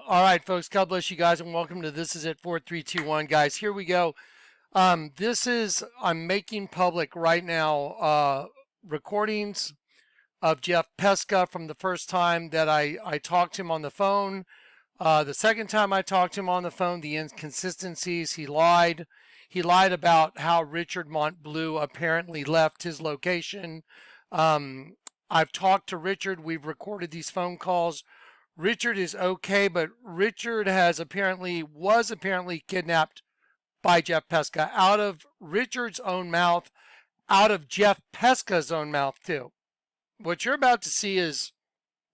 All right, folks, God bless you guys, and welcome to This Is It 4321. Guys, here we go. I'm making public right now recordings of Jeff Petska from the first time that I talked to him on the phone. The second time I talked to him on the phone, the inconsistencies, he lied. He lied about how Richard Montbleu apparently left his location. I've talked to Richard. We've recorded these phone calls. Richard is okay, but Richard was apparently kidnapped by Jeff Petska out of Richard's own mouth, out of Jeff Petska's own mouth too. What you're about to see is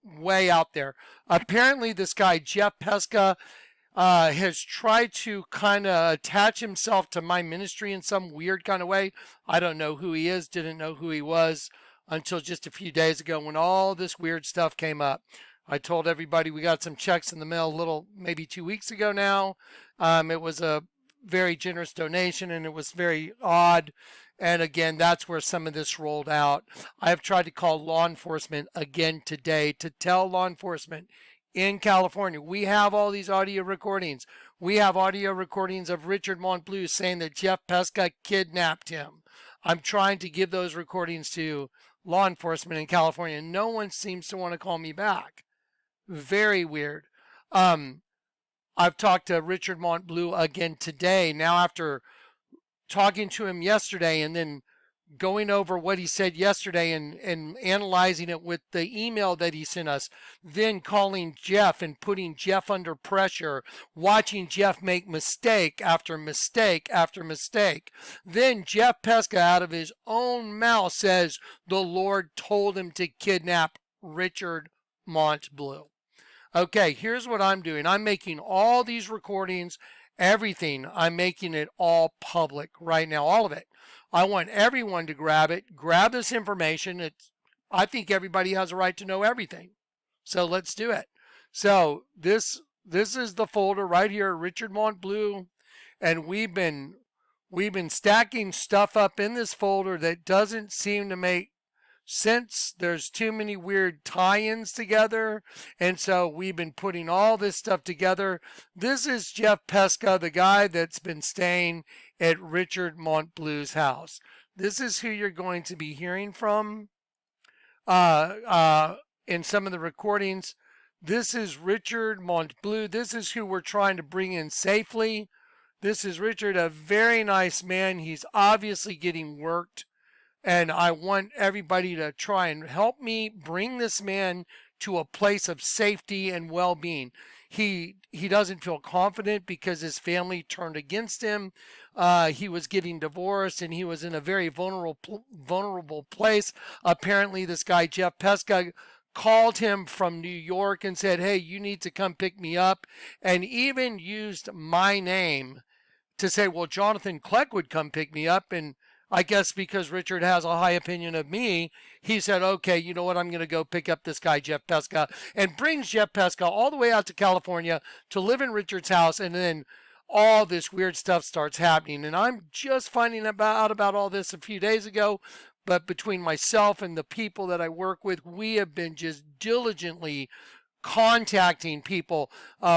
way out there. Apparently this guy, Jeff Petska, has tried to kind of attach himself to my ministry in some weird kind of way. I don't know who he is, didn't know who he was until just a few days ago when all this weird stuff came up. I told everybody we got some checks in the mail maybe 2 weeks ago now. It was a very generous donation and it was very odd. And again, that's where some of this rolled out. I have tried to call law enforcement again today to tell law enforcement in California, we have all these audio recordings. We have audio recordings of Richard Montbleu saying that Jeff Petska kidnapped him. I'm trying to give those recordings to law enforcement in California. No one seems to want to call me back. Very weird. I've talked to Richard Montbleu again today. Now, after talking to him yesterday and then going over what he said yesterday and analyzing it with the email that he sent us, then calling Jeff and putting Jeff under pressure, watching Jeff make mistake after mistake after mistake. Then Jeff Petska out of his own mouth says the Lord told him to kidnap Richard Montbleu. Okay, here's what I'm doing. I'm making all these recordings, everything. I'm making it all public right now, all of it. I want everyone to grab it, grab this information. I think everybody has a right to know everything. So let's do it. So this is the folder right here, Richard Montbleu, and we've been stacking stuff up in this folder that doesn't seem to make sense. There's too many weird tie-ins together, and so we've been putting all this stuff together. This is Jeff Petska, the guy that's been staying at Richard Montbleu's house. This is who you're going to be hearing from in some of the recordings. This is Richard Montbleu. This is who we're trying to bring in safely. This is Richard, a very nice man. He's obviously getting worked. And I want everybody to try and help me bring this man to a place of safety and well-being. He doesn't feel confident because his family turned against him. He was getting divorced and he was in a very vulnerable place. Apparently, this guy, Jeff Petska, called him from New York and said, hey, you need to come pick me up, and even used my name to say, well, Jonathan Kleck would come pick me up. And I guess because Richard has a high opinion of me, he said, okay, you know what, I'm going to go pick up this guy, Jeff Petska, and brings Jeff Petska all the way out to California to live in Richard's house, and then all this weird stuff starts happening. And I'm just finding out about all this a few days ago, but between myself and the people that I work with, we have been just diligently contacting people.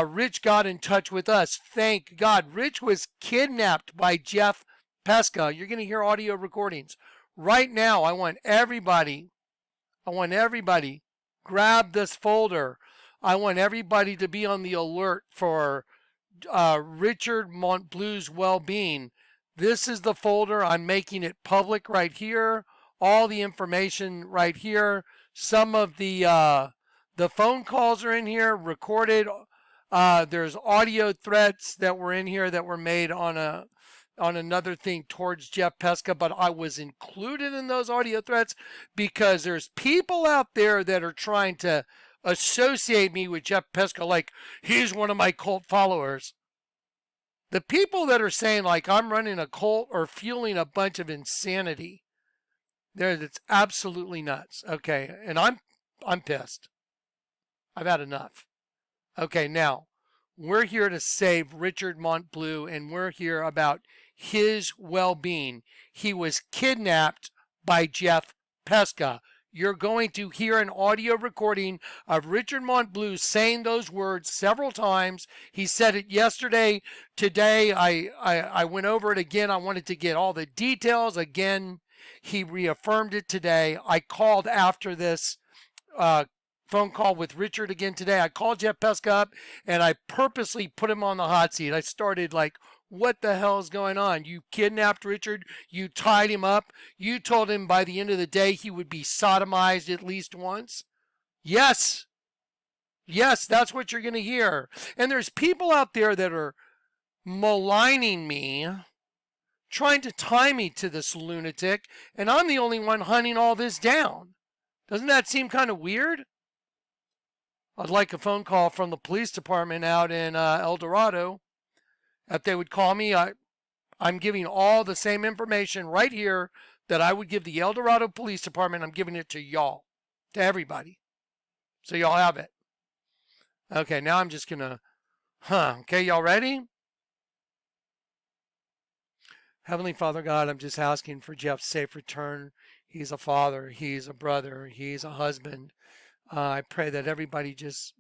Rich got in touch with us. Thank God. Rich was kidnapped by Jeff Petska. You're going to hear audio recordings. Right now, I want everybody, grab this folder. I want everybody to be on the alert for Richard Montbleu's well-being. This is the folder. I'm making it public right here. All the information right here. Some of the phone calls are in here, recorded. There's audio threats that were in here that were made on another thing towards Jeff Petska, but I was included in those audio threats because there's people out there that are trying to associate me with Jeff Petska like he's one of my cult followers. The people that are saying like I'm running a cult or fueling a bunch of insanity, it's absolutely nuts. Okay, and I'm pissed. I've had enough. Okay, now we're here to save Richard Montbleu, and we're here about his well-being. He was kidnapped by Jeff Petska. you're going to hear an audio recording of Richard Montbleu saying those words several times. He said it yesterday. Today, I went over it again. I wanted to get all the details. Again, he reaffirmed it today. I called after this phone call with Richard again today. I called Jeff Petska up, and I purposely put him on the hot seat. I started like, what the hell is going on? You kidnapped Richard. You tied him up. You told him by the end of the day he would be sodomized at least once. Yes. Yes, that's what you're going to hear. And there's people out there that are maligning me, trying to tie me to this lunatic, and I'm the only one hunting all this down. Doesn't that seem kind of weird? I'd like a phone call from the police department out in El Dorado. If they would call me, I'm giving all the same information right here that I would give the El Dorado Police Department. I'm giving it to y'all, to everybody. So y'all have it. Okay, now I'm just going to, okay, y'all ready? Heavenly Father God, I'm just asking for Jeff's safe return. He's a father. He's a brother. He's a husband. I pray that everybody just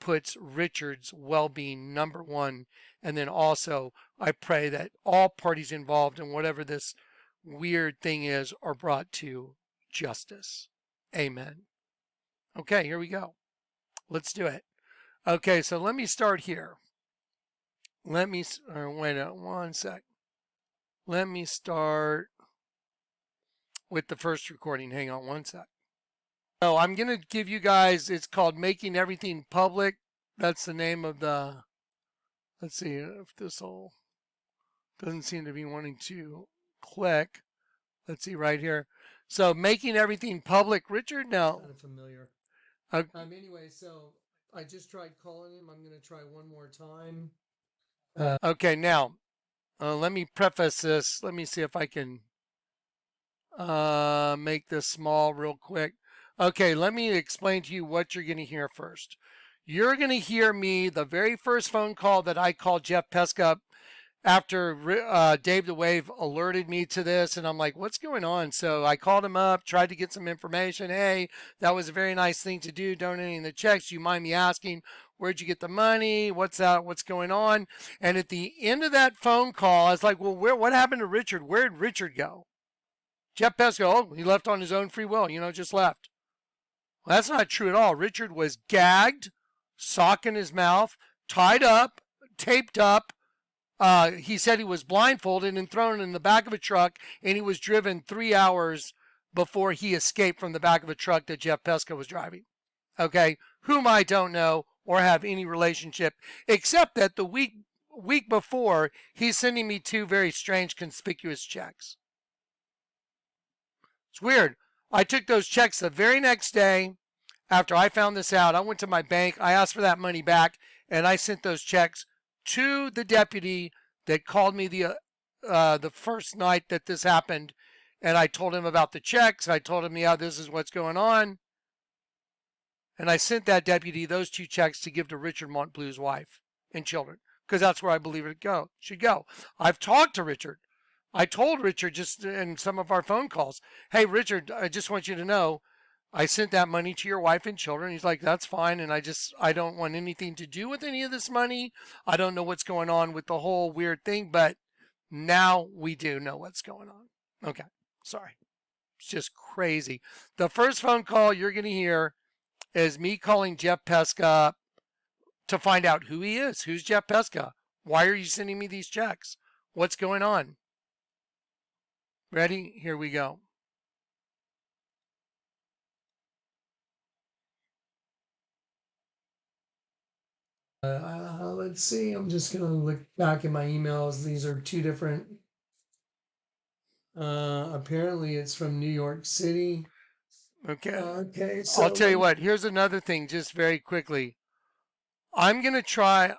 puts Richard's well-being number one. And then also, I pray that all parties involved in whatever this weird thing is are brought to justice. Amen. Okay, here we go. Let's do it. Okay, so let me start here. Wait one sec. Let me start with the first recording. Hang on one sec. So I'm going to give you guys, it's called Making Everything Public. That's the name of the, let's see if this all doesn't seem to be wanting to click. Let's see right here. So Making Everything Public. Richard, now. Kind of familiar. Anyway, so I just tried calling him. I'm going to try one more time. Okay, now, let me preface this. Let me see if I can make this small real quick. Okay, let me explain to you what you're going to hear first. You're going to hear me, the very first phone call that I called Jeff Petska after Dave the Wave alerted me to this, and I'm like, what's going on? So I called him up, tried to get some information. Hey, that was a very nice thing to do, donating the checks. Do you mind me asking, where'd you get the money? What's going on? And at the end of that phone call, I was like, well, what happened to Richard? Where did Richard go? Jeff Petska, oh, he left on his own free will, just left. Well, that's not true at all. Richard was gagged, sock in his mouth, tied up, taped up. He said he was blindfolded and thrown in the back of a truck, and he was driven 3 hours before he escaped from the back of a truck that Jeff Petska was driving. Okay, whom I don't know or have any relationship, except that the week before, he's sending me 2 very strange, conspicuous checks. It's weird. I took those checks the very next day after I found this out. I went to my bank. I asked for that money back, and I sent those checks to the deputy that called me the first night that this happened. And I told him about the checks. I told him, yeah, this is what's going on. And I sent that deputy those 2 checks to give to Richard Montbleu's wife and children, because that's where I believe it should go. I've talked to Richard. I told Richard just in some of our phone calls, hey, Richard, I just want you to know, I sent that money to your wife and children. He's like, that's fine. And I don't want anything to do with any of this money. I don't know what's going on with the whole weird thing, but now we do know what's going on. Okay. Sorry. It's just crazy. The first phone call you're going to hear is me calling Jeff Petska to find out who he is. Who's Jeff Petska? Why are you sending me these checks? What's going on? Ready? Here we go. Let's see. I'm just going to look back at my emails. These are 2 different. Apparently, it's from New York City. Okay. Okay. So I'll tell you what. Here's another thing, just very quickly. I'm gonna try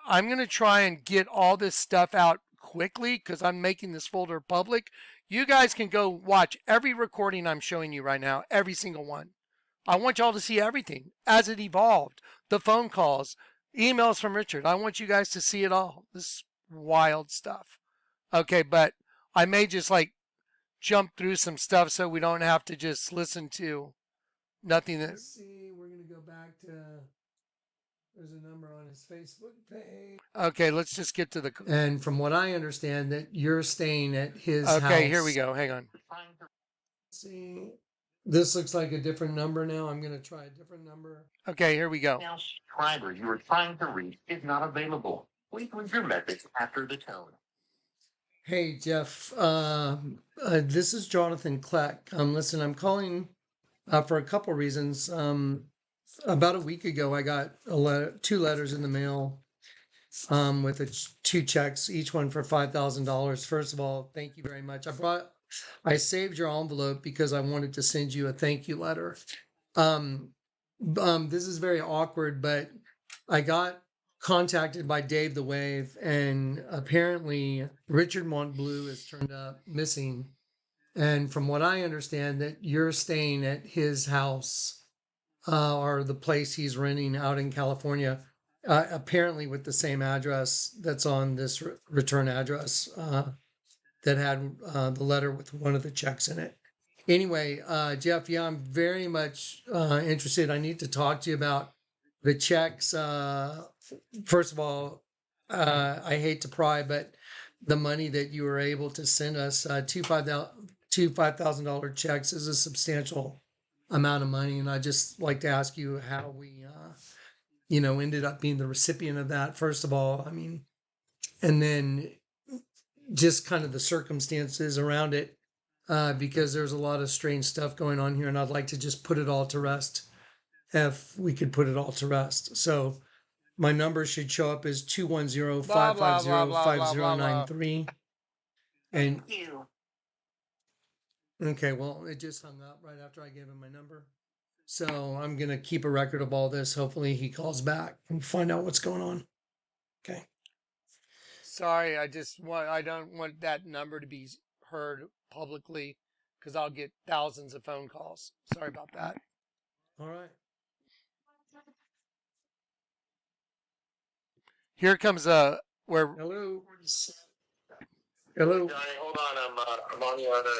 and get all this stuff out quickly because I'm making this folder public. You guys can go watch every recording I'm showing you right now, every single one. I want y'all to see everything as it evolved. The phone calls, emails from Richard. I want you guys to see it all. This wild stuff. Okay, but I may just like jump through some stuff so we don't have to just listen to Nothing that. Let's see. We're gonna go back to. There's a number on his Facebook page. Okay, let's just get to the. And from what I understand, that you're staying at his Okay, house. here we go. Hang on. See, this looks like a different number now. I'm gonna try a different number. Okay, here we go. Now, subscriber you are trying to reach is not available. Please leave your message after the tone. Hey Jeff, this is Jonathan Kleck. Listen, I'm calling for a couple reasons. About a week ago, I got two letters in the mail with two checks, each one for $5,000. First of all, thank you very much. I saved your envelope because I wanted to send you a thank you letter. This is very awkward, but I got contacted by Dave the Wave, and apparently Richard Montbleu has turned up missing. And from what I understand, that you're staying at his house or the place he's renting out in California, apparently with the same address that's on this return address that had the letter with one of the checks in it. Anyway, Jeff, yeah, I'm very much interested. I need to talk to you about the checks. First of all, I hate to pry, but the money that you were able to send us, two $5,000 checks, is a substantial amount of money, and I just like to ask you how we, ended up being the recipient of that. First of all, I mean, and then just kind of the circumstances around it, because there's a lot of strange stuff going on here, and I'd like to just put it all to rest. If we could put it all to rest. So my number should show up as 210-550-5093. And okay, well, it just hung up right after I gave him my number. So I'm going to keep a record of all this. Hopefully he calls back and find out what's going on. Okay. Sorry, I don't want that number to be heard publicly because I'll get thousands of phone calls. Sorry about that. All right. Here comes where. Hello. Hello. Johnny, hold on. I'm on the other.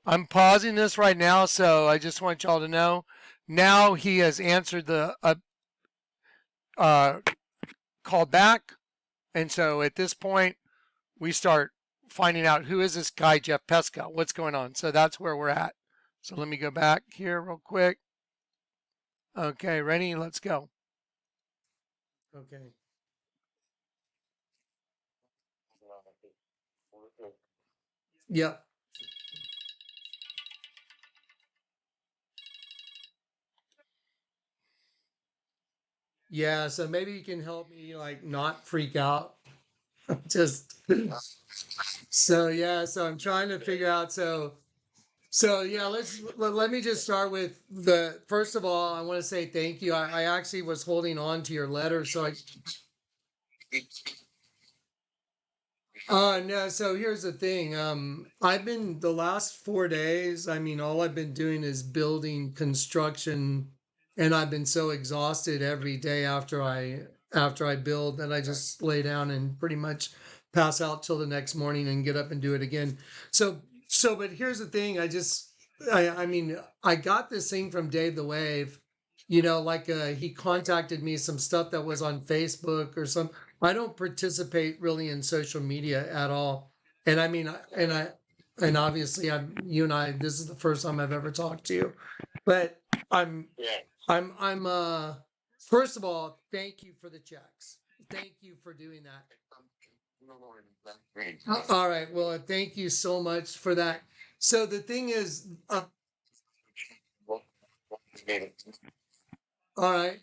I'm pausing this right now, so I just want y'all to know. Now he has answered the call back, and so at this point, we start finding out who is this guy, Jeff Petska. What's going on? So that's where we're at. So let me go back here real quick. Okay, ready? Let's go. Okay. Yep. Yeah, so maybe you can help me like not freak out. Just so yeah, so I'm trying to figure out so yeah, let me just start with the first of all, I want to say thank you. I actually was holding on to your letter, so no, so here's the thing. I've been the last 4 days, I mean, all I've been doing is building construction, and I've been so exhausted every day after I build that I just lay down and pretty much pass out till the next morning and get up and do it again. But here's the thing, I mean, I got this thing from Dave the Wave, like he contacted me some stuff that was on Facebook or some. I don't participate really in social media at all. And I mean, and obviously you and I, this is the first time I've ever talked to you, but I'm, first of all, thank you for the checks. Thank you for doing that. All right. Well, thank you so much for that. So the thing is, all right.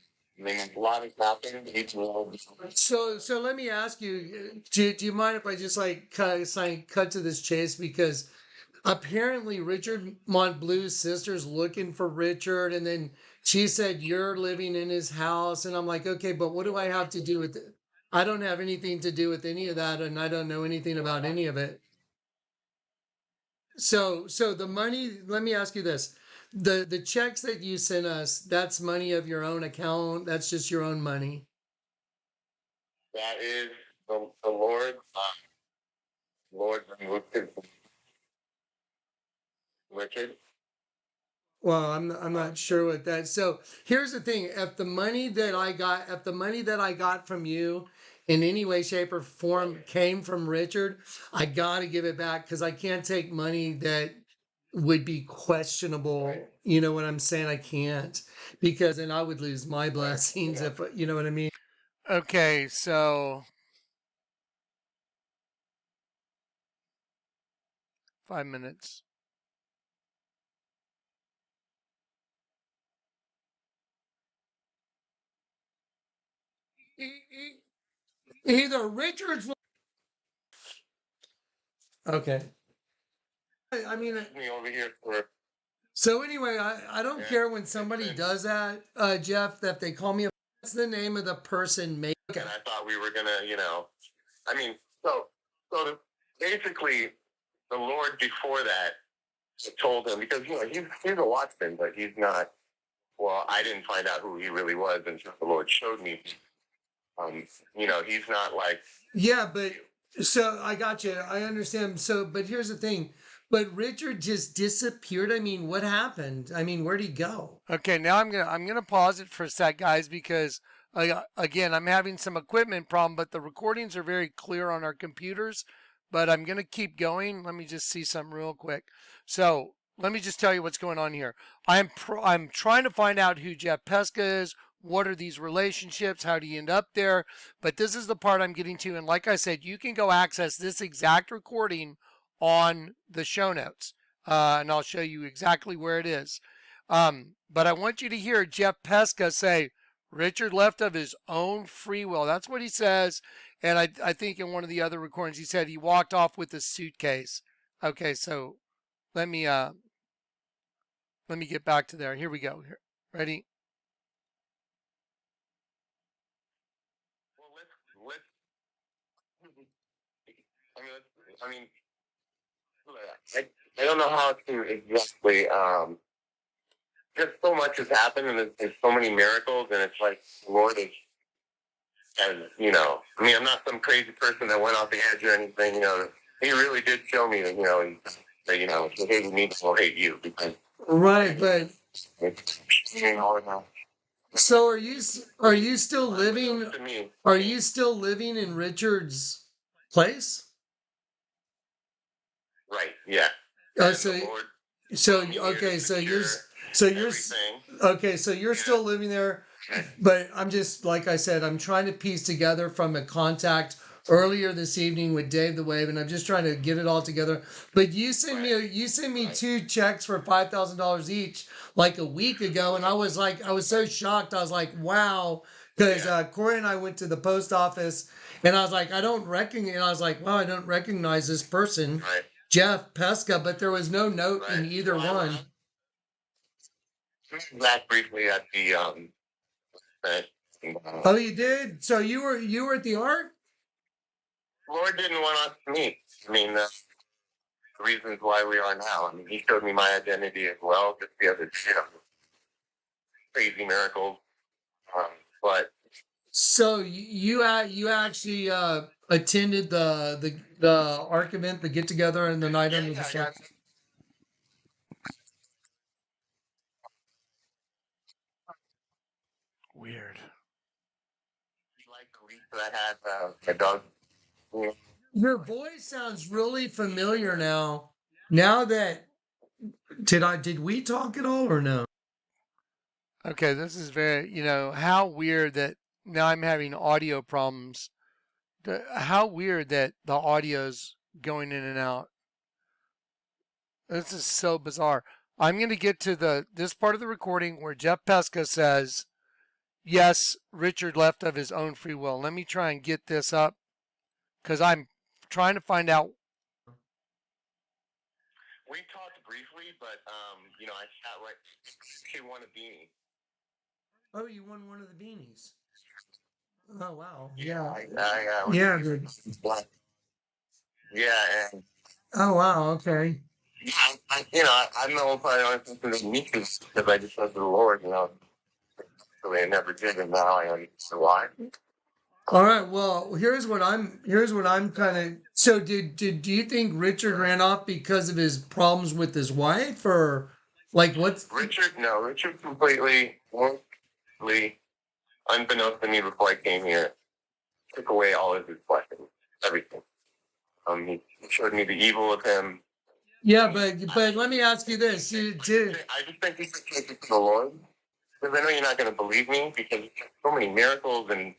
So let me ask you, do you mind if I just like cut to this chase? Because apparently Richard Montbleu's sister's looking for Richard, and then she said you're living in his house, and I'm like, okay, but what do I have to do with it? I don't have anything to do with any of that, and I don't know anything about any of it. So the money, let me ask you this. The checks that you sent us, that's money of your own account. That's just your own money. That is the Lord. Lord Richard. Well, I'm not sure what that. So here's the thing: if the money that I got from you, in any way, shape, or form came from Richard, I got to give it back because I can't take money that would be questionable. You know what I'm saying? I can't because then I would lose my blessings if you know what I mean. Okay, so 5 minutes. Either Richard's. Okay. I mean, Me over here for so anyway, I don't yeah. care when somebody does that, Jeff, that they call me a. What's the name of the person making? Okay. And I thought we were gonna, I mean, basically, the Lord before that told him because he's a watchman, but he's not. Well, I didn't find out who he really was until the Lord showed me. He's not like. Yeah, but so I got you. I understand. So, but here's the thing. But Richard just disappeared. I mean, what happened? I mean, where'd he go? Okay, now I'm gonna pause it for a sec, guys, because again I'm having some equipment problem, but the recordings are very clear on our computers. But I'm gonna keep going. Let me just see something real quick. So let me just tell you what's going on here. I'm trying to find out who Jeff Pesca is. What are these relationships? How do you end up there? But this is the part I'm getting to, and like I said, you can go access this exact recording on the show notes, and I'll show you exactly where it is. But I want you to hear Jeff Pesca say, Richard left of his own free will. That's what he says. And I think in one of the other recordings, he said he walked off with a suitcase. Okay, so let me get back to there. Here we go. Here, ready? Well, let's. I mean, I don't know how to exactly. Just so much has happened, and there's so many miracles, and it's like the Lord is. And I mean, I'm not some crazy person that went off the edge or anything. He really did show me that if you hate me, I'll hate you because Right, but it's all the time. so are you still living? To me, Are you still living in Richard's place? right? Yeah. Uh, And so the Lord so brought me here okay, to so you're secure so you're everything. okay, so you're still living there. But I'm just like I said, I'm trying to piece together from a contact earlier this evening with Dave the Wave, and I'm just trying to get it all together. But you sent me Right. 2 checks for $5,000 each like a week ago, and I was so shocked. I was like, wow, because Corey and I went to the post office, and I was like, I don't recognize. And I was like, wow, I don't recognize this person, Right. Jeff Pesca, but there was no note in Right. either one. Back briefly at the Oh, you did? So you were at the art? Lord didn't want us to meet. I mean, the reasons why we are now. I mean, He showed me my identity as well just the other day. Crazy miracles. But So you actually attended the ARC event, the get together, and the night under the sun. Weird. like the week that I had my dog. Your voice sounds really familiar now. Now that did we talk at all or no? Okay, this is very, how weird that now I'm having audio problems. How weird that the audio's going in and out. This is so bizarre. I'm going to get to this part of the recording where Jeff Pesca says, yes, Richard left of his own free will. Let me try and get this up because I'm trying to find out. We talked briefly, but I sat right. She won a beanie. Oh, you won one of the beanies. Oh wow. Yeah. Yeah. Good. Yeah, and Oh wow. Okay. I'm the only probably only person that needs this because I just went to the Lord, so I never did, and now I understand why. All right. Well, here's what I'm kind of. So do you think Richard ran off because of his problems with his wife, or Like what's Richard? No, Richard completely, unbeknownst to me before I came here, took away all of his blessings, everything. He showed me the evil of him. yeah, but let me ask you this. I just think he should take it to the Lord. Because I know you're not going to believe me because so many miracles and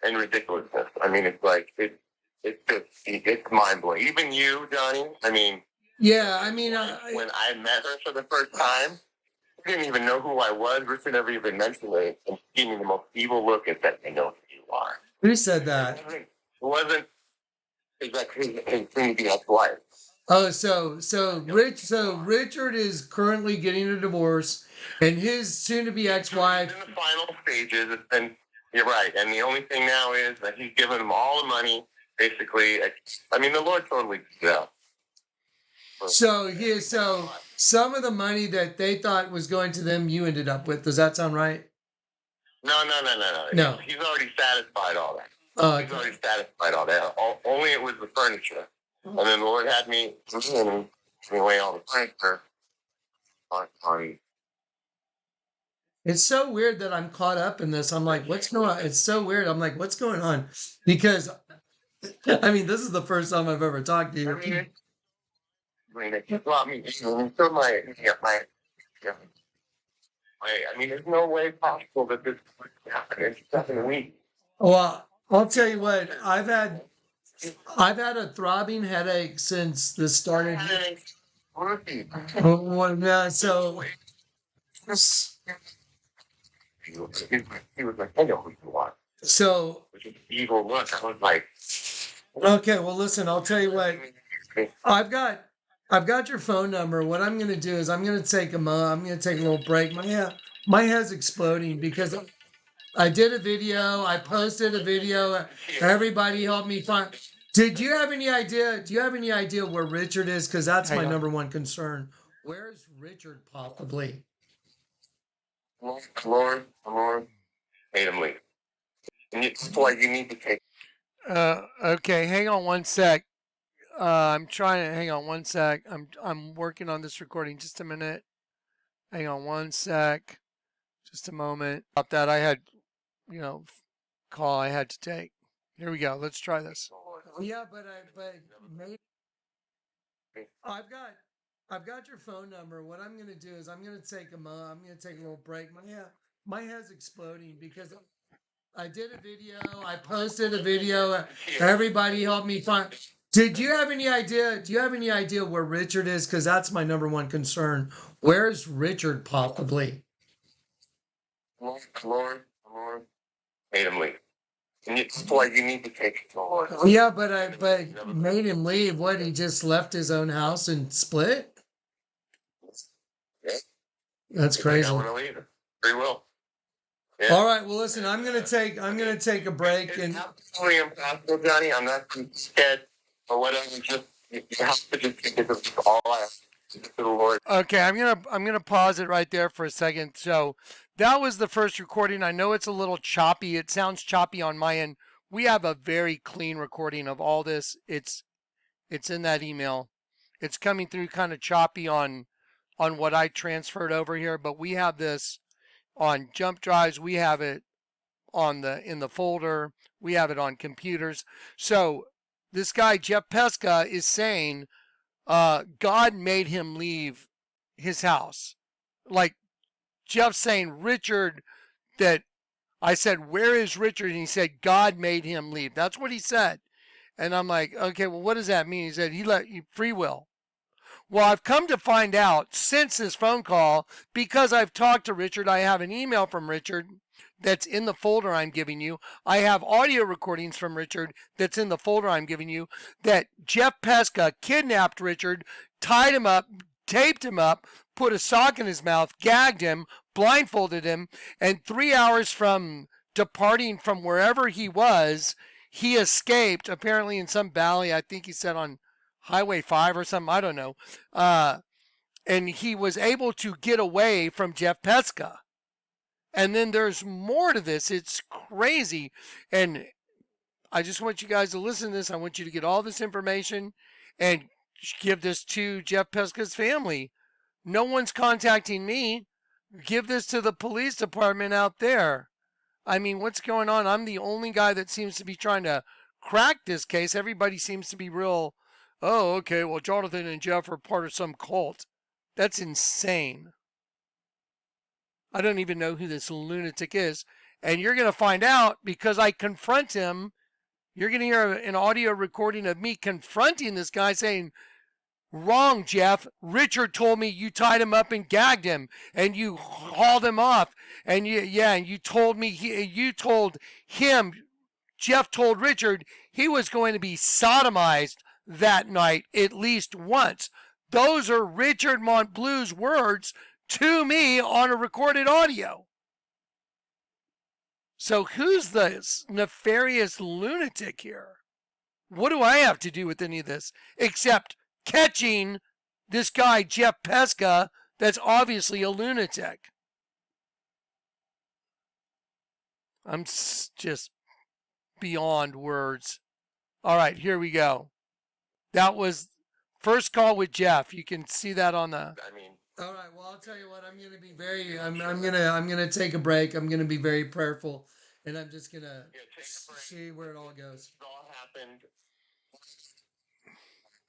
ridiculousness. I mean, it's like, it's mind blowing. Even you, Johnny, I mean, yeah, I mean, when I met her for the first time, I didn't even know who I was. Richard never even mentioned it. And she gave me the most evil look and said, I know who you are. who said that? It wasn't exactly his soon-to-be ex-wife. Oh, so Richard is currently getting a divorce, and his soon-to-be ex-wife. He's in the final stages, and you're right. And the only thing now is that he's given them all the money, basically. I mean, the Lord totally did that. So some of the money that they thought was going to them, you ended up with. Does that sound right? No. No. He's already satisfied all that. Oh, He's already satisfied all that. Only it was the furniture. And then the Lord had me giving away all the furniture on. it's so weird that I'm caught up in this. I'm like, what's going on? It's so weird. I'm like, what's going on? Because, I mean, this is the first time I've ever talked to you. It just brought me into I mean, there's no way possible that this would happen in 7 weeks. Well, I'll tell you what, I've had a throbbing headache since this started. Well, yeah, so He was like, I know who you are. so Which is evil look. I was like, okay, well listen, I'll tell you what. I've got your phone number. What I'm gonna do is I'm gonna take a little break. My head's exploding because I did a video, I posted a video, everybody helped me find. Did you have any idea? Do you have any idea where Richard is? Because that's my number one concern. Where's Richard possibly? Lord made him leave. And it's why you need to take. Okay, hang on one sec. I'm trying to hang on one sec. I'm working on this recording. Just a minute. Hang on one sec. Just a moment. About that, I had, call I had to take. Here we go. Let's try this. Yeah, but maybe I've got your phone number. What I'm gonna do is I'm gonna take a little break. My head's exploding because I did a video, I posted a video, everybody helped me find. Did you have any idea? Do you have any idea where Richard is? Because that's my number one concern. Where's Richard possibly? Lord made him leave. And it's why you need to take it to the Lord. Yeah, but made him leave. What? He just left his own house and split? Yeah. That's crazy. I want to leave. Free will. Yeah. All right. Well, listen. I'm gonna take a break. It's absolutely impossible, Johnny. I'm not scared or whatever. Just you have to just take it to all I have to the Lord. Okay, I'm gonna pause it right there for a second. So that was the first recording. I know it's a little choppy. It sounds choppy on my end. We have a very clean recording of all this. It's in that email. It's coming through kind of choppy on what I transferred over here, but we have this on jump drives. We have it in the folder. We have it on computers. So this guy Jeff Petska is saying God made him leave his house. Like Jeff's saying, Richard, that I said, where is Richard? And he said, God made him leave. That's what he said. And I'm like, okay, well, what does that mean? He said, he let you free will. Well, I've come to find out since this phone call, because I've talked to Richard, I have an email from Richard that's in the folder I'm giving you. I have audio recordings from Richard that's in the folder I'm giving you, that Jeff Petska kidnapped Richard, tied him up, taped him up, put a sock in his mouth, gagged him, blindfolded him, and 3 hours from departing from wherever he was, he escaped, apparently in some valley, I think he said on Highway 5 or something, I don't know. And he was able to get away from Jeff Petska. And then there's more to this. It's crazy. And I just want you guys to listen to this. I want you to get all this information and give this to Jeff Petska's family. No one's contacting me. Give this to the police department out there. I mean, what's going on? I'm the only guy that seems to be trying to crack this case. Everybody seems to be real, oh, okay, well, Jonathan and Jeff are part of some cult. That's insane. I don't even know who this lunatic is. And you're going to find out because I confront him. You're going to hear an audio recording of me confronting this guy saying, wrong, Jeff. Richard told me you tied him up and gagged him and you hauled him off. And you told me, you told him, Jeff told Richard he was going to be sodomized that night at least once. Those are Richard Montblue's words to me on a recorded audio. So who's this nefarious lunatic here? What do I have to do with any of this except catching this guy, Jeff Petska, that's obviously a lunatic? I'm just beyond words. All right, here we go. That was first call with Jeff. You can see that on the... I mean, all right. Well, I'll tell you what. I'm going to be very. I'm gonna take a break. I'm going to be very prayerful, and I'm just going to see where it all goes. it all happened.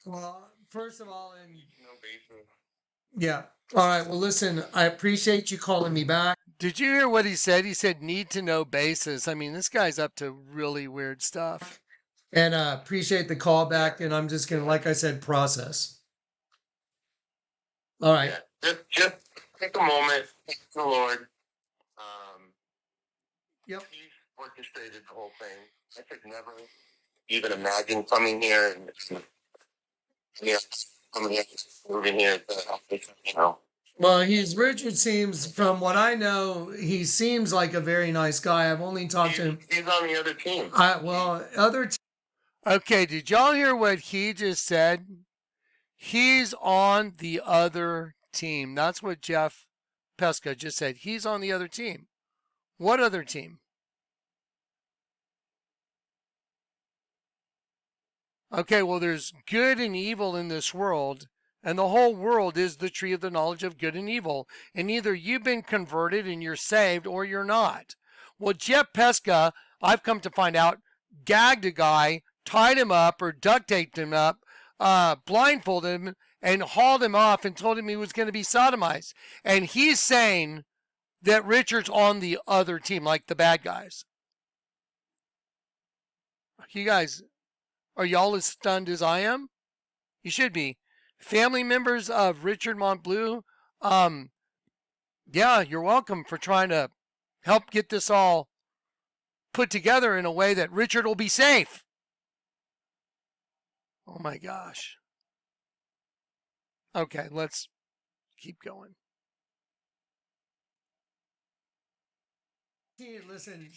Well, first of all, and No basis. yeah. All right. Well, listen. I appreciate you calling me back. Did you hear what he said? He said need to know basis. I mean, this guy's up to really weird stuff. And appreciate the call back. And I'm just going to, like I said, process. All right. Yeah, just take a moment, thank the Lord. Yep. He orchestrated the whole thing. I could never even imagine coming here and coming here, moving here to, Well, Richard seems, from what I know, he seems like a very nice guy. I've only talked to him. He's on the other team. Okay, did y'all hear what he just said? He's on the other team. That's what Jeff Petska just said. He's on the other team. What other team? Okay, well, there's good and evil in this world, and the whole world is the tree of the knowledge of good and evil. And either you've been converted and you're saved or you're not. Well, Jeff Petska, I've come to find out, gagged a guy, tied him up or duct taped him up, blindfolded him, and hauled him off and told him he was going to be sodomized. And he's saying that Richard's on the other team, like the bad guys. You guys, are y'all as stunned as I am? You should be. Family members of Richard Montbleu, yeah, you're welcome for trying to help get this all put together in a way that Richard will be safe. Oh my gosh. Okay, let's keep going. Listen, He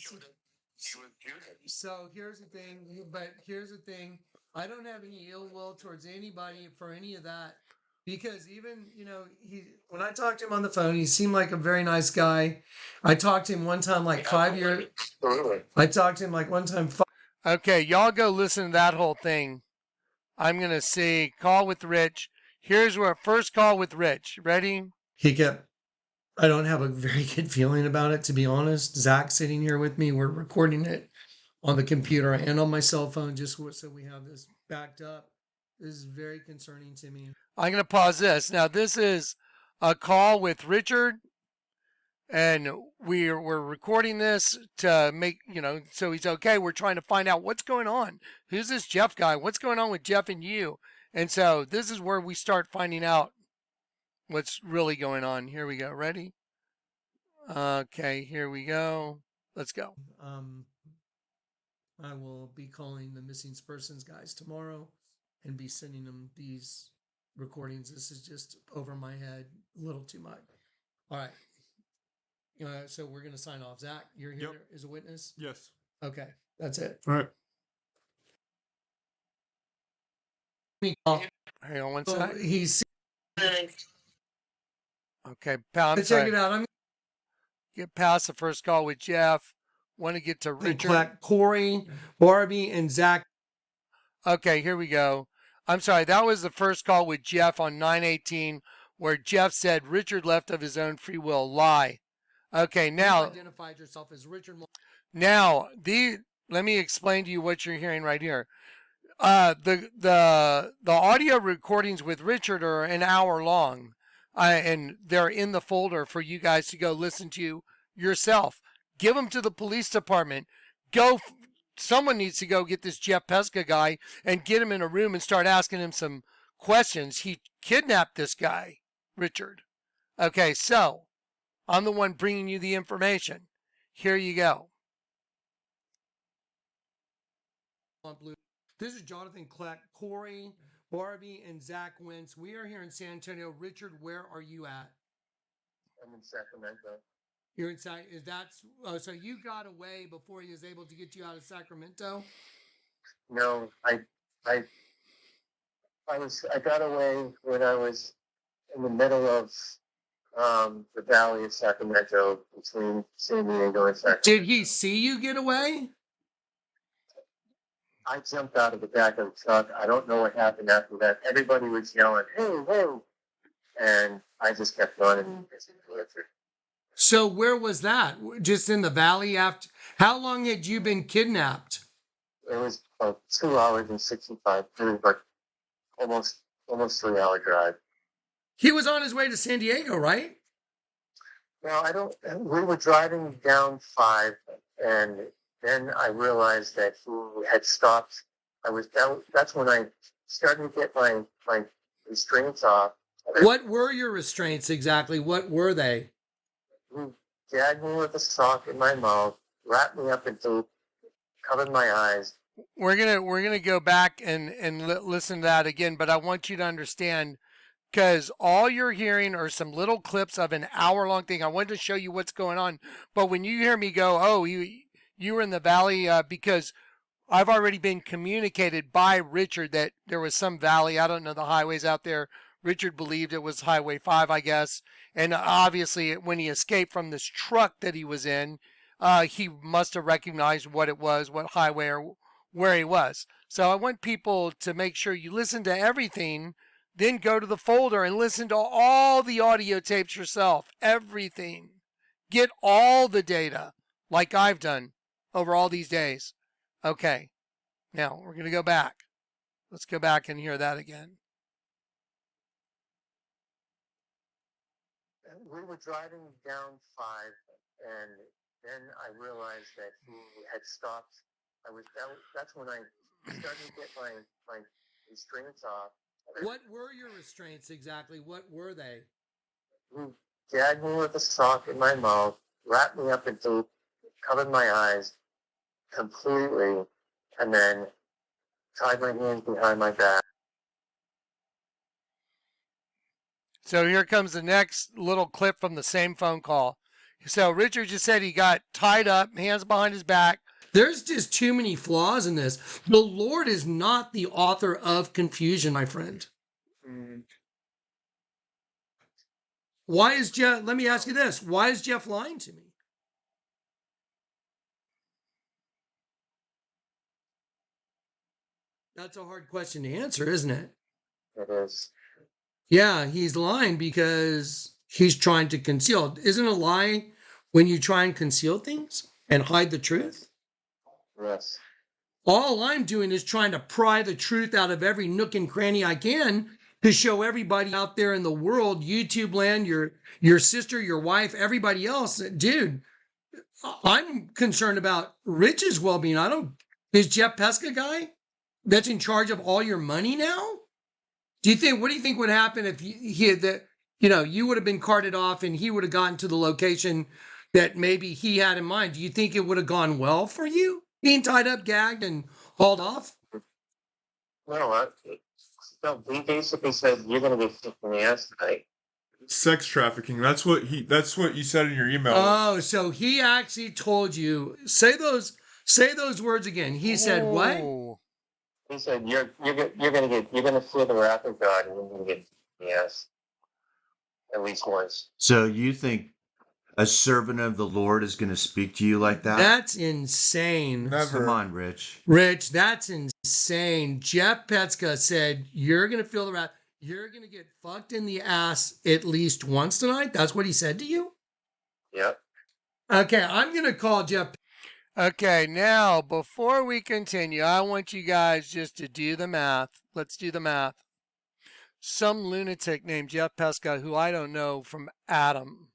was Judas. so here's the thing. I don't have any ill will towards anybody for any of that. Because even, when I talked to him on the phone, he seemed like a very nice guy. I talked to him one time like 5 years. Absolutely. I talked to him like one time. Okay, y'all go listen to that whole thing. I'm going to see. Call with Rich. Here's where first call with Rich. Ready? I don't have a very good feeling about it, to be honest. Zach's sitting here with me. We're recording it on the computer and on my cell phone just so we have this backed up. This is very concerning to me. I'm going to pause this. Now, this is a call with Richard, and we're recording this to make, so he's okay. We're trying to find out what's going on. Who's this Jeff guy? What's going on with Jeff and you? And so this is where we start finding out what's really going on. Here we go. Ready? Okay, here we go. Let's go. I will be calling the missing persons guys tomorrow and be sending them these recordings. This is just over my head, a little too much. All right. So we're going to sign off. Zach, you're here as a witness? Yes. Okay. That's it. All right. Hang on one So sec. he's Okay, I'm check sorry. it out. I'm Get past the first call with Jeff. Want to get to Richard. Kleck, Corey, Barbie, and Zach. Okay, here we go. I'm sorry. That was the first call with Jeff on 9/18. where Jeff said Richard left of his own free will. Lie. Okay, now you identified yourself as Richard. let me explain to you what you're hearing right here. The audio recordings with Richard are an hour long, and they're in the folder for you guys to go listen to yourself. Give them to the police department. Someone needs to go get this Jeff Petska guy and get him in a room and start asking him some questions. He kidnapped this guy, Richard. Okay, so I'm the one bringing you the information. Here you go. This is Jonathan Kleck, Corey, Barbie, and Zach Wentz. We are here in San Antonio. Richard, where are you at? I'm in Sacramento. You're in so you got away before he was able to get you out of Sacramento? No, I got away when I was in the middle of the valley of Sacramento, between San Diego and Sacramento. Did he see you get away? I jumped out of the back of the truck. I don't know what happened after that. Everybody was yelling, "Hey, hey!" And I just kept running. So where was that? Just in the valley after? How long had you been kidnapped? It was 2 hours and 65 minutes, like almost 3-hour drive. He was on his way to San Diego, right? No, we were driving down 5, and then I realized that he had stopped. That's when I started to get my restraints off. What were your restraints exactly? What were they? He gagged me with a sock in my mouth, wrapped me up in tape, covered my eyes. We're gonna go back and listen to that again, but I want you to understand, because all you're hearing are some little clips of an hour-long thing. I wanted to show you what's going on, but when you hear me go, "Oh, you were in the valley," because I've already been communicated by Richard that there was some valley. I don't know the highways out there. Richard believed it was Highway 5, I guess. And obviously, when he escaped from this truck that he was in, he must have recognized what it was, what highway or where he was. So I want people to make sure you listen to everything, then go to the folder and listen to all the audio tapes yourself. Everything. Get all the data, like I've done over all these days. Okay. Now, we're going to go back. Let's go back and hear that again. We were driving down 5, and then I realized that he had stopped. That's when I started to get my restraints off. What were your restraints exactly? What were they? He gagged me with a sock in my mouth, wrapped me up in tape, covered my eyes completely, and then tied my hands behind my back. So here comes the next little clip from the same phone call. So Richard just said he got tied up, hands behind his back. There's just too many flaws in this. The Lord is not the author of confusion, my friend. Why is Jeff, let me ask you this. Why is Jeff lying to me? That's a hard question to answer, isn't it? It is. Yeah, he's lying because he's trying to conceal. Isn't a lie when you try and conceal things and hide the truth? Yes. All I'm doing is trying to pry the truth out of every nook and cranny I can to show everybody out there in the world, YouTube land, your sister, your wife, everybody else. Dude, I'm concerned about Rich's well-being. Is Jeff Petska guy that's in charge of all your money now? What do you think would happen if you would have been carted off and he would have gotten to the location that maybe he had in mind? Do you think it would have gone well for you, being tied up, gagged, and hauled off? No, he basically said, "You're going to get kicked in the ass tonight." Sex trafficking. That's what you said in your email. Oh, so he actually told you, say those words again. He said what? He said, "You're gonna feel the wrath of God, and you're gonna get yes, at least once." So you think a servant of the Lord is going to speak to you like that? That's insane. Never. Come on, Rich. Rich, that's insane. Jeff Petska said, "You're going to feel the wrath. You're going to get fucked in the ass at least once tonight? That's what he said to you? Yep. Okay, I'm going to call Jeff. Okay, now before we continue, I want you guys just to do the math. Let's do the math. Some lunatic named Jeff Pesca, who I don't know from Adam,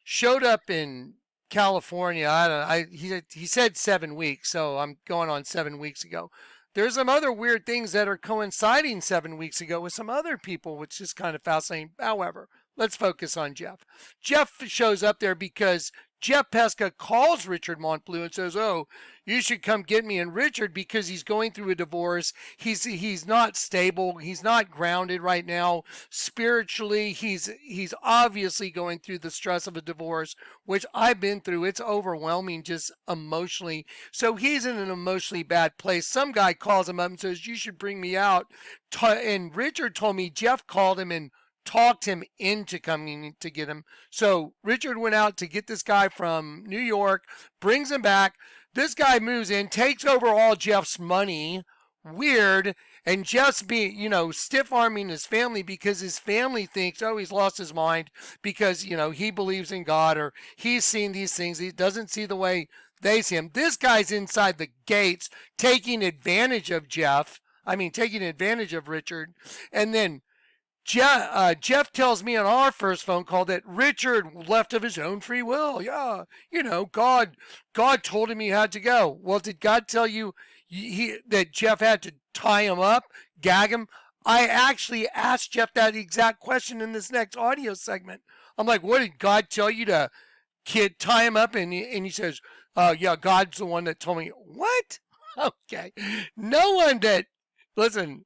showed up in California. He said 7 weeks, so I'm going on 7 weeks ago. There's some other weird things that are coinciding 7 weeks ago with some other people, which is kind of fascinating. However, let's focus on Jeff. Jeff shows up there because Jeff Pesca calls Richard Montbleu and says, "Oh, you should come get me." And Richard, because he's going through a divorce, he's not stable, he's not grounded right now spiritually. He's obviously going through the stress of a divorce, which I've been through. It's overwhelming, just emotionally. So he's in an emotionally bad place. Some guy calls him up and says, "You should bring me out." And Richard told me Jeff called him and talked him into coming to get him. So Richard went out to get this guy from New York, brings him back. This guy moves in, takes over all Jeff's money. Weird. And Jeff's being, stiff arming his family because his family thinks, oh, he's lost his mind because, he believes in God or he's seen these things. He doesn't see the way they see him. This guy's inside the gates taking advantage of Jeff. Taking advantage of Richard. And then Jeff tells me on our first phone call that Richard left of his own free will. Yeah, God told him he had to go. Well, did God tell you that Jeff had to tie him up, gag him? I actually asked Jeff that exact question in this next audio segment. I'm like, what did God tell you to tie him up? And he says, yeah, God's the one that told me. What? Okay. No one listen,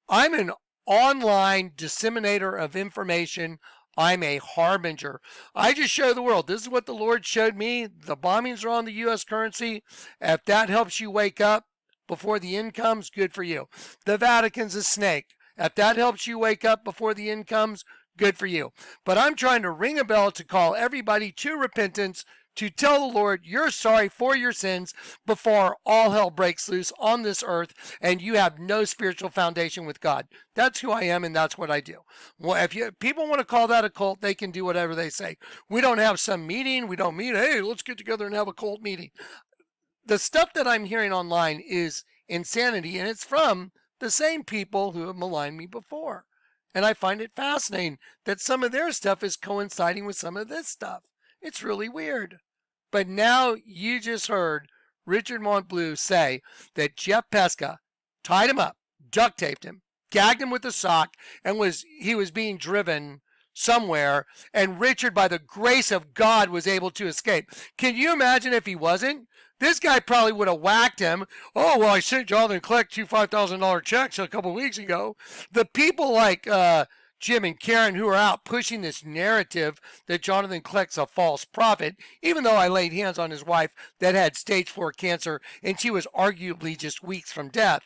I'm an online disseminator of information. I'm a harbinger. I just show the world. This is what the Lord showed me. The bombings are on the U.S. currency. If that helps you wake up before the end comes, good for you. The Vatican's a snake. If that helps you wake up before the end comes, good for you. But I'm trying to ring a bell to call everybody to repentance, to tell the Lord you're sorry for your sins before all hell breaks loose on this earth and you have no spiritual foundation with God. That's who I am and that's what I do. Well, if people want to call that a cult, they can do whatever they say. We don't have some meeting. We don't meet, hey, let's get together and have a cult meeting. The stuff that I'm hearing online is insanity, and it's from the same people who have maligned me before. And I find it fascinating that some of their stuff is coinciding with some of this stuff. It's really weird. But now you just heard Richard Montbleu say that Jeff Pesca tied him up, duct taped him, gagged him with a sock, and he was being driven somewhere, and Richard, by the grace of God, was able to escape. Can you imagine if he wasn't? This guy probably would have whacked him. Oh, well, I sent Jonathan Kleck two $5,000 checks a couple weeks ago. The people like Jim and Karen who are out pushing this narrative that Jonathan Kleck's a false prophet, even though I laid hands on his wife that had stage 4 cancer and she was arguably just weeks from death.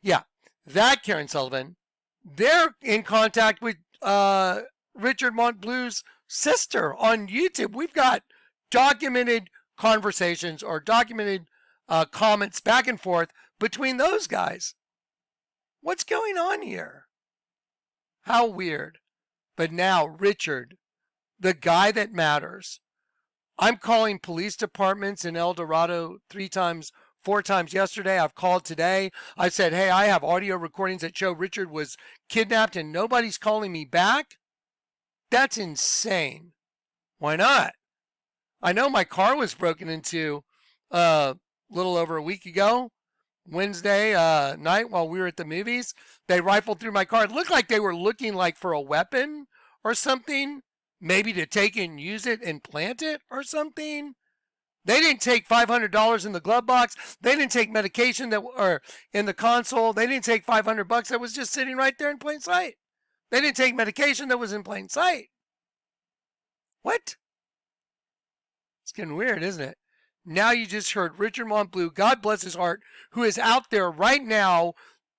Yeah, that Karen Sullivan, they're in contact with Richard Montbleu's sister on YouTube. We've got documented conversations or documented comments back and forth between those guys. What's going on here? How weird. But now Richard, the guy that matters. I'm calling police departments in El Dorado 4 times yesterday. I've called today. I said, hey, I have audio recordings that show Richard was kidnapped and nobody's calling me back. That's insane. Why not? I know my car was broken into a little over a week ago. Wednesday night while we were at the movies. They rifled through my car. It looked like they were looking like for a weapon or something, maybe to take and use it and plant it or something. They didn't take $500 in the glove box. They didn't take medication or in the console. They didn't take $500 that was just sitting right there in plain sight. They didn't take medication that was in plain sight. What? It's getting weird, isn't it? Now you just heard Richard Montbleu, God bless his heart, who is out there right now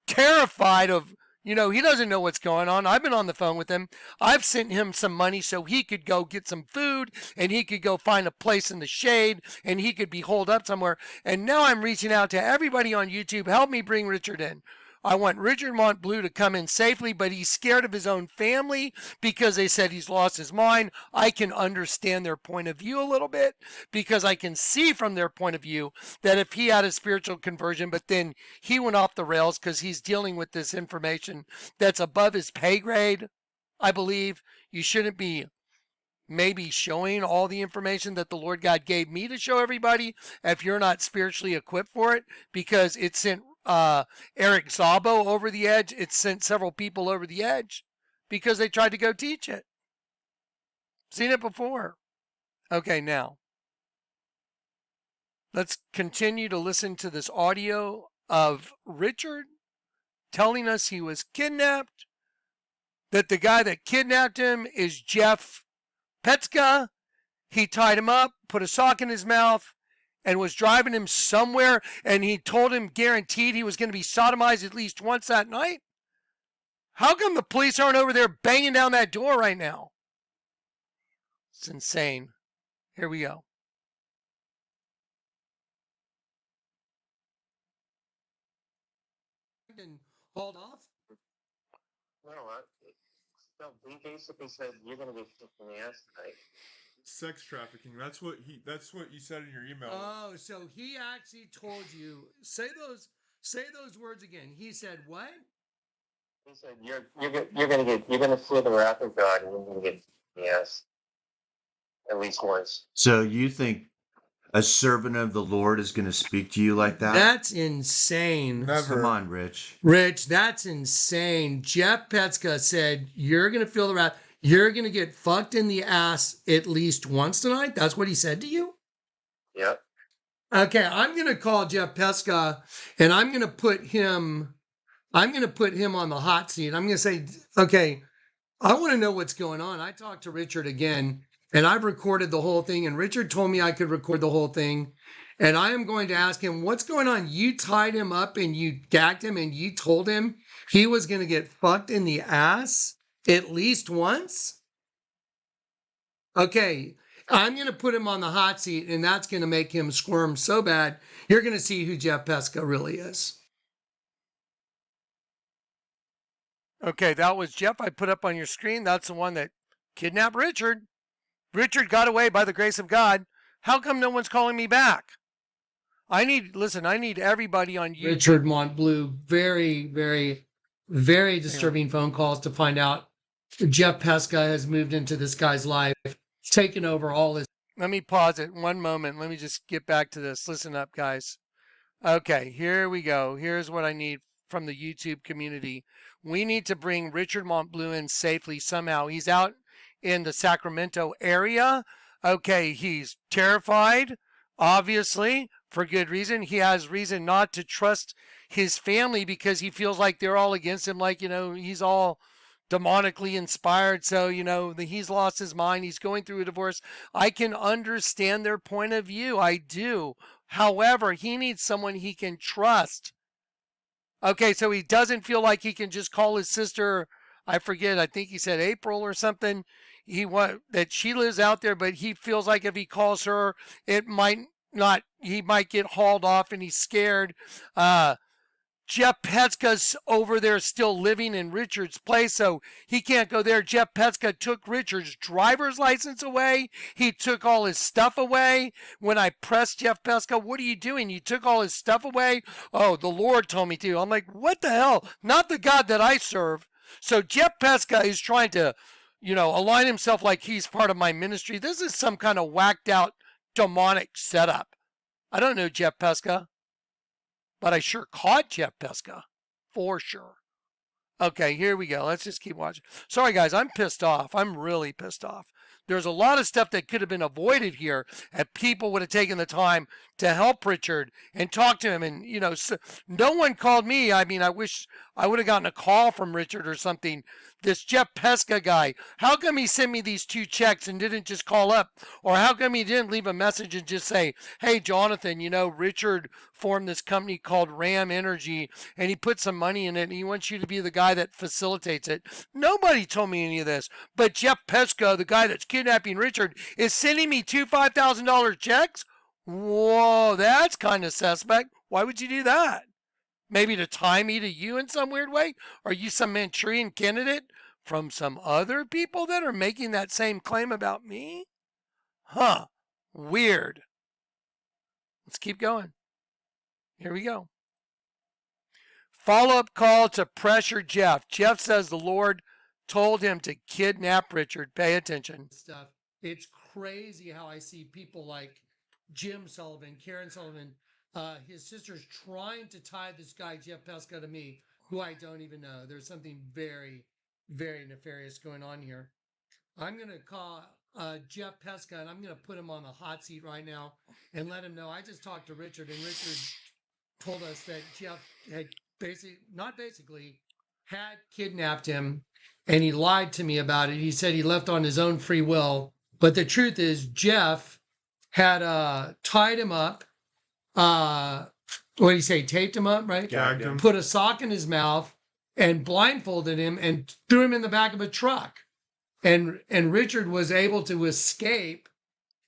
terrified of, he doesn't know what's going on. I've been on the phone with him. I've sent him some money so he could go get some food and he could go find a place in the shade and he could be holed up somewhere. And now I'm reaching out to everybody on YouTube. Help me bring Richard in. I want Richard Montbleu to come in safely, but he's scared of his own family because they said he's lost his mind. I can understand their point of view a little bit because I can see from their point of view that if he had a spiritual conversion, but then he went off the rails because he's dealing with this information that's above his pay grade, I believe. You shouldn't be maybe showing all the information that the Lord God gave me to show everybody if you're not spiritually equipped for it, because it sent Eric Szabo over the edge. It sent several people over the edge because they tried to go teach it. Seen it before. Okay, now let's continue to listen to this audio of Richard telling us he was kidnapped, that the guy that kidnapped him is Jeff Petska. He tied him up, put a sock in his mouth, and was driving him somewhere, and he told him guaranteed he was going to be sodomized at least once that night. How come the police aren't over there banging down that door right now? It's insane. Here we go. Hauled off? No, he basically said you're gonna get kicked in the ass tonight. Sex trafficking. That's what you said in your email. Oh, so he actually told you, say those words again. He said what? He said you're gonna feel the wrath of God and you're gonna get kicked in the ass. At least once. So you think a servant of the Lord is going to speak to you like that? That's insane. Never. Come on, Rich. Rich, that's insane. Jeff Petska said, you're going to feel the wrath. You're going to get fucked in the ass at least once tonight. That's what he said to you? Yep. Okay, I'm going to call Jeff Petska and I'm going to put him on the hot seat. I'm going to say, okay, I want to know what's going on. I talked to Richard again and I've recorded the whole thing, and Richard told me I could record the whole thing. And I am going to ask him, what's going on? You tied him up and you gagged him and you told him he was going to get fucked in the ass at least once? Okay, I'm going to put him on the hot seat, and that's going to make him squirm so bad. You're going to see who Jeff Petska really is. Okay, that was Jeff I put up on your screen. That's the one that kidnapped Richard. Richard got away by the grace of God. How come no one's calling me back? I need everybody on YouTube. Richard Montbleu, very, very, very disturbing phone calls to find out Jeff Petska has moved into this guy's life, taken over all his. Let me pause it 1 moment. Let me just get back to this. Listen up, guys. Okay, here we go. Here's what I need from the YouTube community. We need to bring Richard Montbleu in safely somehow. He's out in the Sacramento area. Okay, he's terrified, obviously, for good reason. He has reason not to trust his family because he feels like they're all against him, like, he's all demonically inspired. So, he's lost his mind. He's going through a divorce. I can understand their point of view. I do. However, he needs someone he can trust. Okay, so he doesn't feel like he can just call his sister, I forget, I think he said April or something. That she lives out there, but he feels like if he calls her, it might not, he might get hauled off, and he's scared. Jeff Petska's over there still living in Richard's place, so he can't go there. Jeff Petska took Richard's driver's license away. He took all his stuff away. When I pressed Jeff Petska, what are you doing? You took all his stuff away? Oh, the Lord told me to. I'm like, what the hell? Not the God that I serve. So Jeff Petska is trying to, align himself like he's part of my ministry. This is some kind of whacked out demonic setup. I don't know Jeff Petska, but I sure caught Jeff Petska for sure. Okay, here we go. Let's just keep watching. Sorry, guys, I'm pissed off. I'm really pissed off. There's a lot of stuff that could have been avoided here if people would have taken the time to help Richard and talk to him. And, no one called me. I mean, I wish I would have gotten a call from Richard or something. This Jeff Petska guy, how come he sent me these 2 checks and didn't just call up? Or how come he didn't leave a message and just say, hey, Jonathan, Richard formed this company called Ram Energy, and he put some money in it, and he wants you to be the guy that facilitates it. Nobody told me any of this. But Jeff Petska, the guy that's kidnapping Richard, is sending me 2 $5,000 checks? Whoa, that's kind of suspect. Why would you do that? Maybe to tie me to you in some weird way? Are you some Manchurian candidate from some other people that are making that same claim about me? Huh. Weird. Let's keep going. Here we go. Follow-up call to pressure Jeff. Jeff says the Lord told him to kidnap Richard. Pay attention. Stuff. It's crazy how I see people like Jim Sullivan, Karen Sullivan, his sister's trying to tie this guy, Jeff Pesca, to me, who I don't even know. There's something very, very nefarious going on here. I'm going to call Jeff Pesca, and I'm going to put him on the hot seat right now and let him know. I just talked to Richard, and Richard told us that Jeff had had kidnapped him, and he lied to me about it. He said he left on his own free will. But the truth is, Jeff had tied him up. What do you say? Taped him up, right? Gagged him. Put a sock in his mouth and blindfolded him and threw him in the back of a truck. And Richard was able to escape.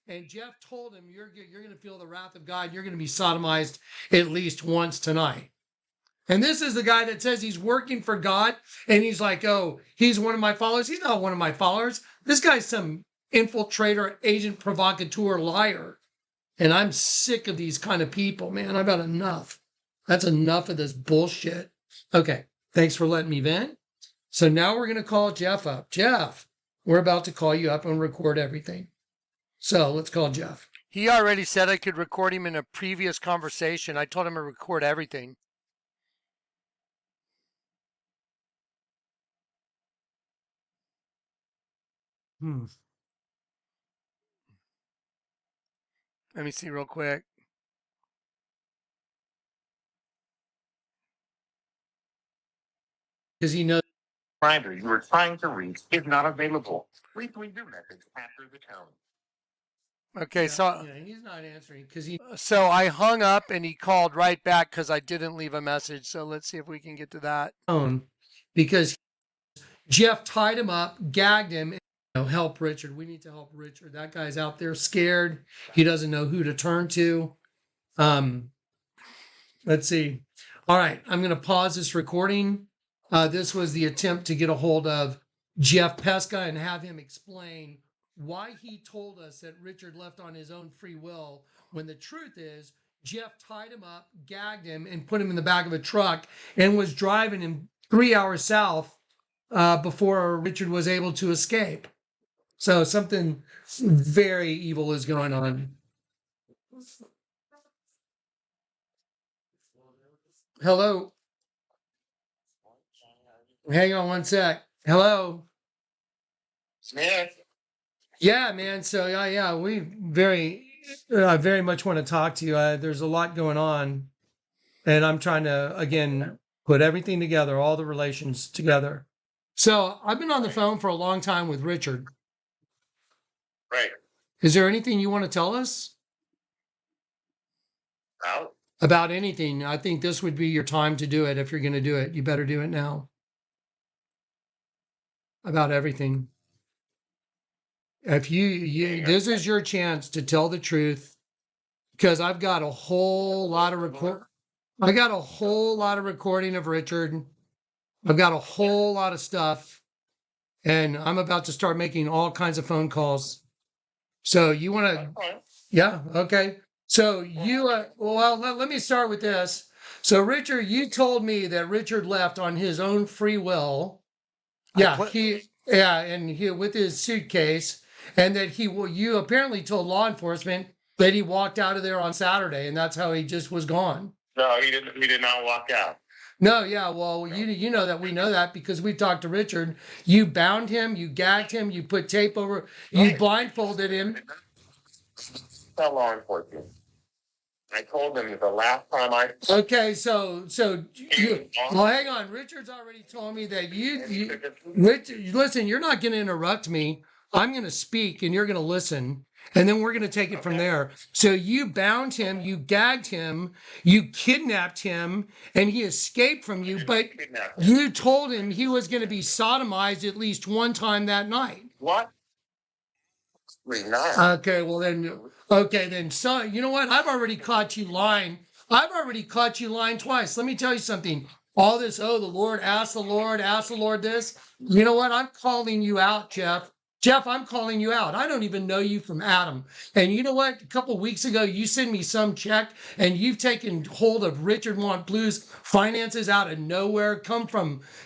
And Jeff told him, "You're going to feel the wrath of God. You're going to be sodomized at least once tonight." And this is the guy that says he's working for God, and he's like, "Oh, he's one of my followers." He's not one of my followers. This guy's some infiltrator, agent, provocateur, liar. And I'm sick of these kind of people, man. I've had enough. That's enough of this bullshit. Okay, thanks for letting me vent. So now we're going to call Jeff up. Jeff, we're about to call you up and record everything. So let's call Jeff. He already said I could record him in a previous conversation. I told him to record everything. Let me see real quick. Because he knows. Reminder, you are trying to reach is not available. Please leave your message after the tone. Okay, so he's not answering because so I hung up and he called right back because I didn't leave a message. So let's see if we can get to that. Because Jeff tied him up, gagged him, and help Richard. We need to help Richard. That guy's out there scared. He doesn't know who to turn to. Let's see. All right, I'm going to pause this recording. This was the attempt to get a hold of Jeff Pesca and have him explain why he told us that Richard left on his own free will, when the truth is Jeff tied him up, gagged him, and put him in the back of a truck and was driving him 3 hours south before Richard was able to escape. So something very evil is going on. Hello. Hang on one sec. Hello. Smith. Yeah, man. So yeah, we very much want to talk to you. There's a lot going on, and I'm trying to again put everything together, all the relations together. So I've been on the phone for a long time with Richard. Right. Is there anything you want to tell us about anything? I think this would be your time to do it. If you're going to do it, you better do it now. About everything. If you this is your chance to tell the truth, because I've got a whole lot of recording of Richard. I've got a whole lot of stuff, and I'm about to start making all kinds of phone calls. So you want to? Yeah. Okay. So you let me start with this. So Richard, you told me that Richard left on his own free will. Yeah, he with his suitcase, and that you apparently told law enforcement that he walked out of there on Saturday, and that's how he just was gone. No, he didn't. He did not walk out. No, yeah, well, you know that we know that because we talked to Richard. You bound him, you gagged him, you put tape over, you blindfolded him. Tell law enforcement. I told them the last time I. Okay, so well, hang on. Richard's already told me that Richard, listen, you're not going to interrupt me. I'm going to speak and you're going to listen. And then we're going to take it from there. So you bound him, you gagged him, you kidnapped him, and he escaped from you. But you told him he was going to be sodomized at least one time that night. What? Not. Okay, then, so you know what? I've already caught you lying I've already caught you lying twice. Let me tell you something. All this, oh, the Lord, ask the Lord this. You know what? I'm calling you out, Jeff. Jeff, I'm calling you out. I don't even know you from Adam. And you know what? A couple of weeks ago, you sent me some check and you've taken hold of Richard Montblue's finances out of nowhere.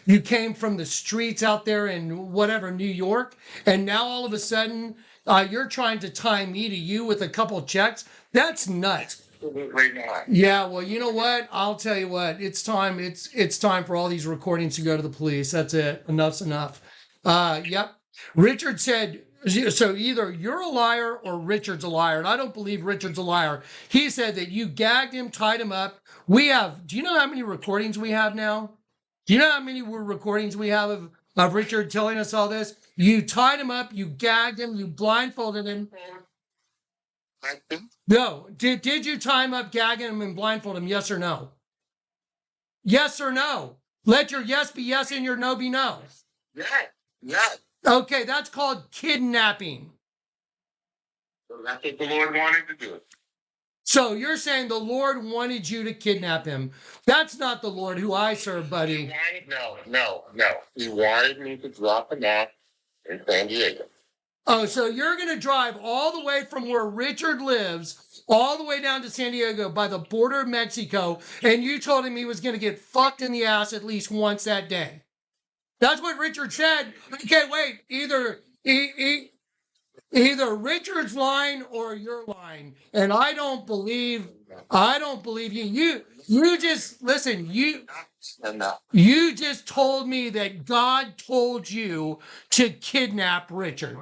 You came from the streets out there in whatever, New York. And now all of a sudden, you're trying to tie me to you with a couple of checks. That's nuts. Absolutely not. Yeah, well, you know what? I'll tell you what. It's time. It's time for all these recordings to go to the police. That's it. Enough's enough. Yep. Richard said, so either you're a liar or Richard's a liar, and I don't believe Richard's a liar. He said that you gagged him, tied him up. Do you know how many recordings we have now? Do you know how many recordings we have of Richard telling us all this? You tied him up, you gagged him, you blindfolded him. No. Did you tie him up, gag him, and blindfold him? Yes or no? Yes or no? Let your yes be yes and your no be no. Yes. Yes. Okay, that's called kidnapping. So that's what the Lord wanted to do. So you're saying the Lord wanted you to kidnap him. That's not the Lord who I serve, buddy. No. He wanted me to drop him off in San Diego. Oh, so you're going to drive all the way from where Richard lives, all the way down to San Diego by the border of Mexico, and you told him he was going to get fucked in the ass at least once that day. That's what Richard said. Okay, wait. Either Richard's lying or you're lying, and I don't believe you. You just listen. You just told me that God told you to kidnap Richard.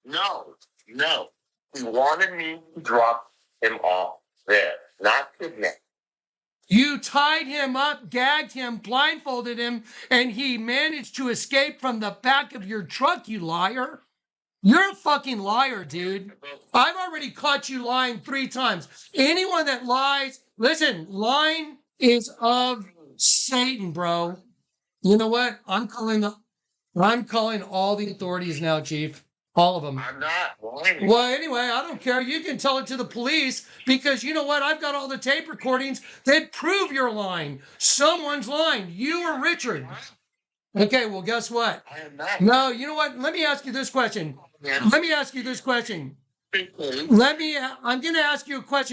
No. He wanted me to drop him off there, not kidnap. You tied him up, gagged him, blindfolded him, and he managed to escape from the back of your truck, you liar. You're a fucking liar, dude. I've already caught you lying 3 times. Anyone that lies, listen, lying is of Satan, bro. You know what? I'm calling all the authorities now, Chief. All of them. I'm not lying. Well, anyway, I don't care. You can tell it to the police because you know what? I've got all the tape recordings that prove you're lying. Someone's lying. You or Richard. Okay, well, guess what? I am not. No, you know what? Let me ask you this question. I'm going to ask you a question.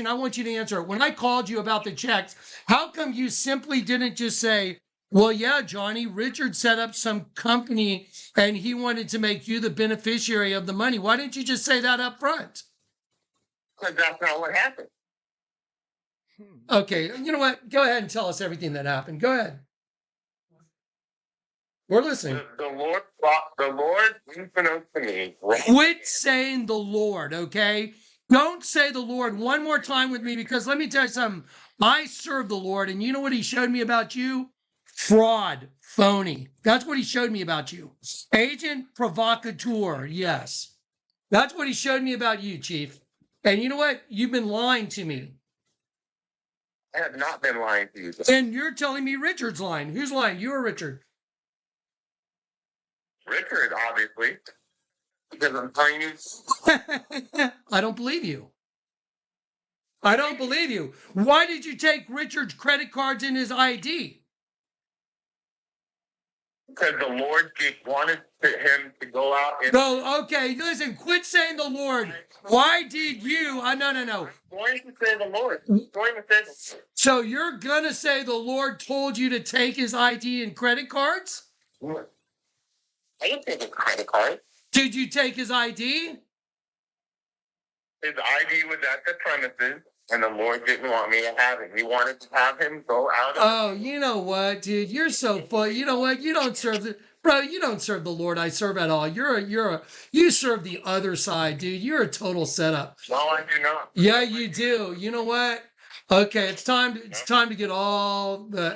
I want you to answer it. When I called you about the checks, how come you simply didn't just say, well, yeah, Johnny, Richard set up some company and he wanted to make you the beneficiary of the money. Why didn't you just say that up front? Because that's not what happened. Okay, you know what? Go ahead and tell us everything that happened. Go ahead. We're listening. The Lord unbeknownst to me. Quit saying the Lord, okay? Don't say the Lord one more time with me because let me tell you something. I serve the Lord, and you know what he showed me about you? Fraud, phony. That's what he showed me about you. Agent provocateur, yes. That's what he showed me about you, Chief. And you know what? You've been lying to me. I have not been lying to you. And you're telling me Richard's lying. Who's lying? You or Richard? Richard, obviously. Because I'm telling you. I don't believe you. I don't believe you. Why did you take Richard's credit cards and his ID? Because the Lord wanted him to go out and... No, okay, listen, quit saying the Lord. Why did you... no. I'm going to say the Lord. I'm going to say the... So you're going to say the Lord told you to take his ID and credit cards? I didn't take his credit card. Did you take his ID? His ID was at the premises, and the Lord didn't want me to have it. He wanted to have him go out. Oh, you know what, dude? You're so funny. You know what? You don't serve the Lord I serve at all. You serve the other side, dude. You're a total setup. No, I do not. Yeah, you do. You know what? Okay, it's time to get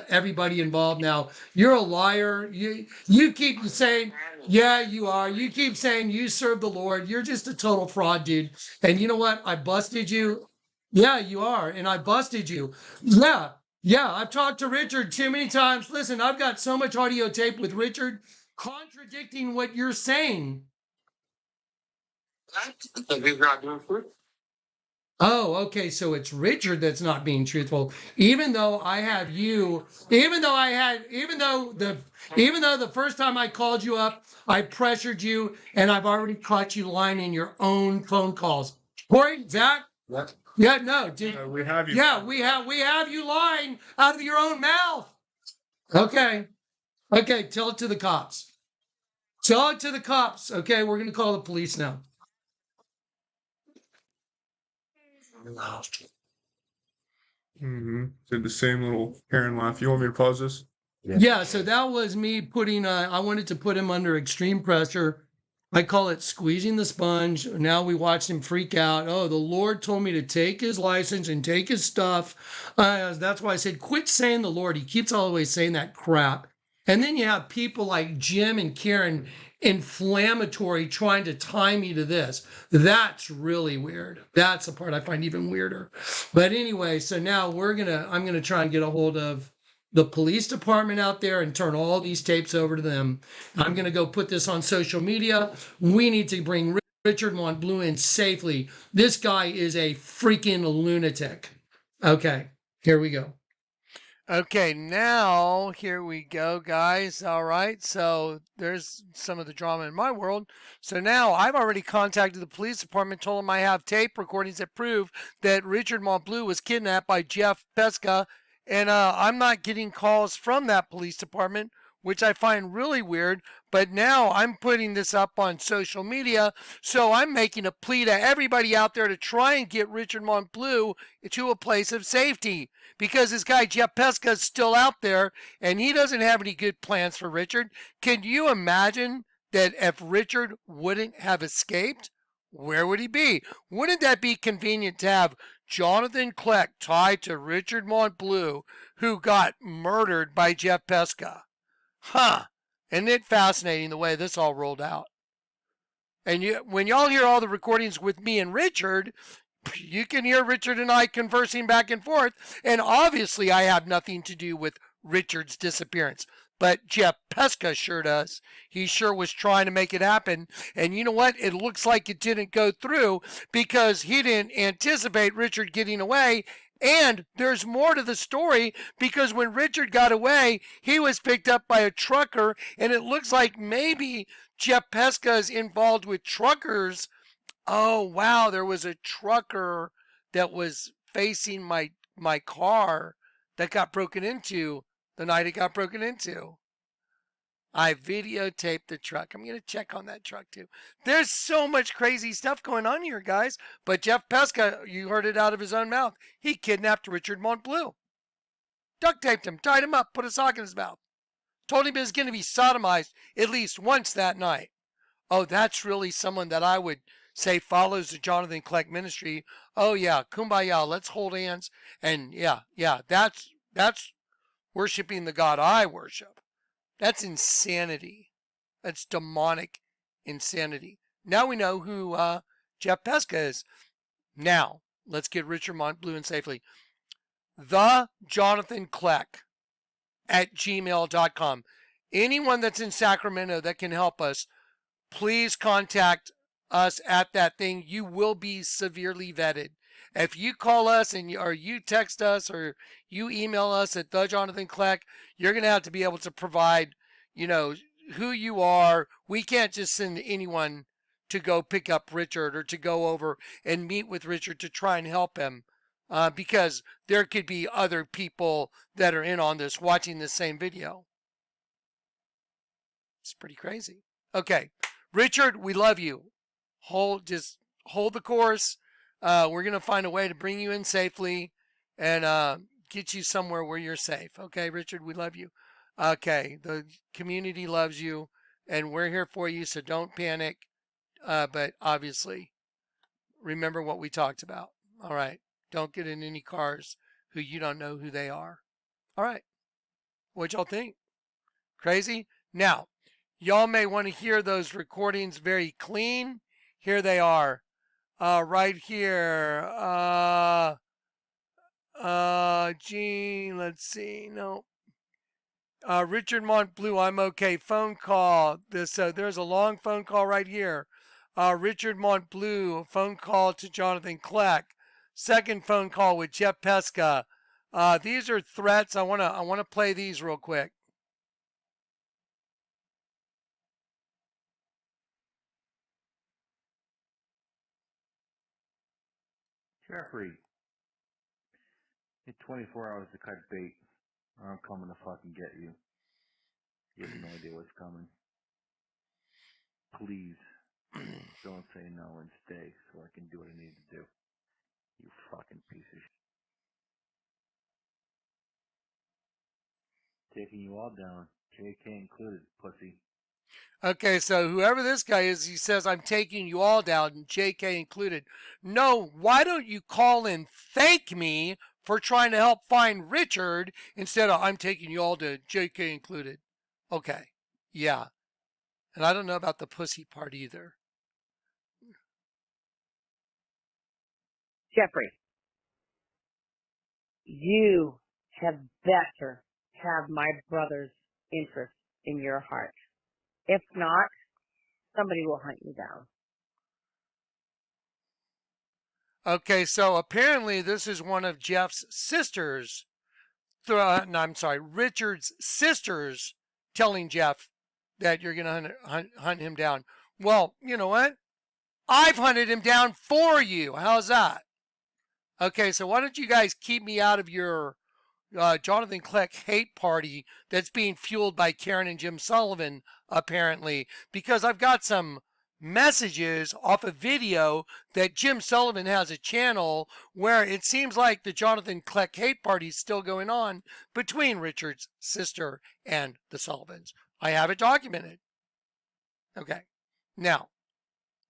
everybody involved now. You're a liar. You keep saying, yeah, you are. You keep saying you serve the Lord. You're just a total fraud, dude. And you know what? I busted you. Yeah, you are. And I busted you. Yeah, I've talked to Richard too many times. Listen, I've got so much audio tape with Richard contradicting what you're saying. Because he's not doing fruit. Oh, okay. So it's Richard that's not being truthful. Even though I have you, even though the first time I called you up, I pressured you and I've already caught you lying in your own phone calls. Corey, Zach? What? Yeah, no, dude. We have you. Yeah, we have you lying out of your own mouth. Okay. Okay, tell it to the cops. Tell it to the cops. Okay, we're gonna call the police now. Mm-hmm. Did the same little Karen laugh. You want me to pause this? Yeah, so that was me putting, I wanted to put him under extreme pressure. I call it squeezing the sponge. Now we watched him freak out. Oh, the Lord told me to take his license and take his stuff. That's why I said, quit saying the Lord. He keeps always saying that crap. And then you have people like Jim and Karen inflammatory trying to tie me to this. That's really weird. That's the part I find even weirder. But anyway, so now I'm gonna try and get a hold of the police department out there and turn all these tapes over to them. I'm going to go put this on social media. We need to bring Richard Montbleu in safely. This guy is a freaking lunatic. Okay, here we go. Okay, now here we go, guys. All right, so there's some of the drama in my world. So now I've already contacted the police department, told them I have tape recordings that prove that Richard Montbleu was kidnapped by Jeff Petska, and I'm not getting calls from that police department, which I find really weird. But now I'm putting this up on social media, so I'm making a plea to everybody out there to try and get Richard Montbleu to a place of safety, because this guy Jeff Pesca is still out there and he doesn't have any good plans for Richard. Can you imagine that if Richard wouldn't have escaped, where would he be? Wouldn't that be convenient to have Jonathan Kleck tied to Richard Montbleu, who got murdered by Jeff Pesca? Huh. Isn't it fascinating the way this all rolled out? And when y'all hear all the recordings with me and Richard, you can hear Richard and I conversing back and forth. And obviously, I have nothing to do with Richard's disappearance. But Jeff Pesca sure does. He sure was trying to make it happen. And you know what? It looks like it didn't go through because he didn't anticipate Richard getting away. And there's more to the story, because when Richard got away, he was picked up by a trucker. And it looks like maybe Jeff Pesca is involved with truckers. Oh wow, there was a trucker that was facing my car that got broken into the night it got broken into. I videotaped the truck. I'm going to check on that truck too. There's so much crazy stuff going on here, guys. But Jeff Pesca, you heard it out of his own mouth. He kidnapped Richard Montbleu. Duct taped him, tied him up, put a sock in his mouth. Told him he was going to be sodomized at least once that night. Oh, that's really someone that I would say follows the Jonathan Kleck ministry. Oh yeah, kumbaya, let's hold hands. And yeah, that's worshiping the God I worship. That's insanity. That's demonic insanity. Now we know who Jeff Pesca is. Now, let's get Richard Montbleu in safely. The Jonathan Kleck at gmail.com. Anyone that's in Sacramento that can help us, please contact us at that thing. You will be severely vetted. If you call us or you text us or you email us at the Jonathan Kleck, you're going to have to be able to provide, who you are. We can't just send anyone to go pick up Richard or to go over and meet with Richard to try and help him, because there could be other people that are in on this watching this same video. It's pretty crazy. Okay, Richard, we love you. Just hold the course. We're going to find a way to bring you in safely and get you somewhere where you're safe. Okay, Richard, we love you. Okay, the community loves you, and we're here for you, so don't panic. But obviously, remember what we talked about. All right, don't get in any cars who you don't know who they are. All right, what y'all think? Crazy? Now, y'all may want to hear those recordings very clean. Here they are. Right here. Gene, let's see. No. Richard Montbleu, I'm okay. Phone call. There's a long phone call right here. Richard Montbleu, phone call to Jonathan Kleck. second phone call with Jeff Petska. These are threats. I wanna play these real quick. Jeffrey, you 24 hours to cut bait, or I'm coming to fucking get you. You have no idea what's coming. Please, don't say no and stay so I can do what I need to do. You fucking piece of shit. Taking you all down, JK included, pussy. Okay, so whoever this guy is, he says, I'm taking you all down, JK included. No, why don't you call and thank me for trying to help find Richard instead of I'm taking you all to JK included? Okay, yeah. And I don't know about the pussy part either. Jeffrey, you have better have my brother's interest in your heart. If not, somebody will hunt you down. Okay, so apparently this is one of Jeff's sisters. No, I'm sorry, Richard's sisters telling Jeff that you're going to hunt him down. Well, you know what? I've hunted him down for you. How's that? Okay, so why don't you guys keep me out of your Jonathan Kleck hate party that's being fueled by Karen and Jim Sullivan, apparently, because I've got some messages off a video that Jim Sullivan has a channel where it seems like the Jonathan Kleck hate party is still going on between Richard's sister and the Sullivans. I have it documented. Okay. Now,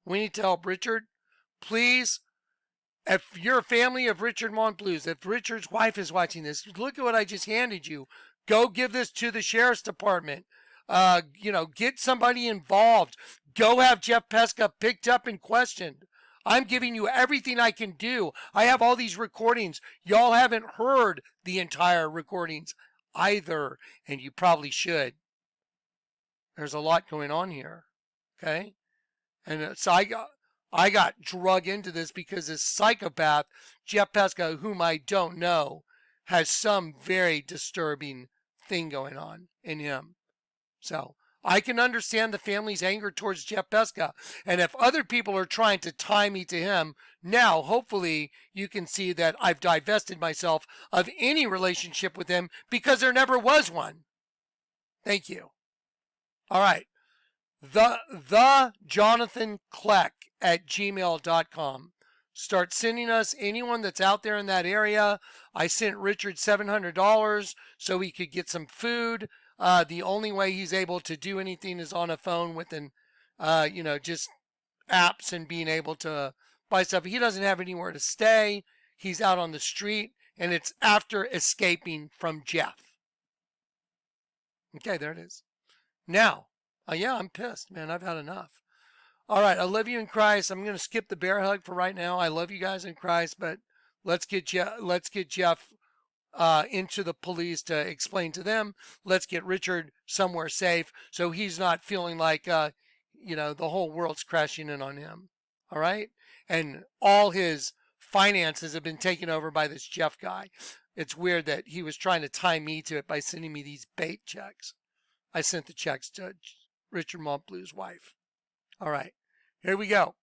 we need to help Richard. Please, if you're a family of Richard Montblues, if Richard's wife is watching this, look at what I just handed you. Go give this to the sheriff's department. Get somebody involved. Go have Jeff Petska picked up and questioned. I'm giving you everything I can do. I have all these recordings. Y'all haven't heard the entire recordings either, and you probably should. There's a lot going on here. Okay? And so I got drug into this because this psychopath, Jeff Petska, whom I don't know, has some very disturbing thing going on in him. So I can understand the family's anger towards Jeff Petska. And if other people are trying to tie me to him, now hopefully you can see that I've divested myself of any relationship with him because there never was one. Thank you. All right. The Jonathan Kleck at gmail.com. Start sending us anyone that's out there in that area. I sent Richard $700 so he could get some food. The only way he's able to do anything is on a phone with just apps and being able to buy stuff. He doesn't have anywhere to stay. He's out on the street, and it's after escaping from Jeff. Okay, there it is. Now, yeah, I'm pissed, man. I've had enough. All right, I love you in Christ. I'm going to skip the bear hug for right now. I love you guys in Christ, but let's get Jeff into the police to explain to them. Let's get Richard somewhere safe so he's not feeling like, the whole world's crashing in on him. All right? And all his finances have been taken over by this Jeff guy. It's weird that he was trying to tie me to it by sending me these bait checks. I sent the checks to Richard Montblue's wife. All right, here we go.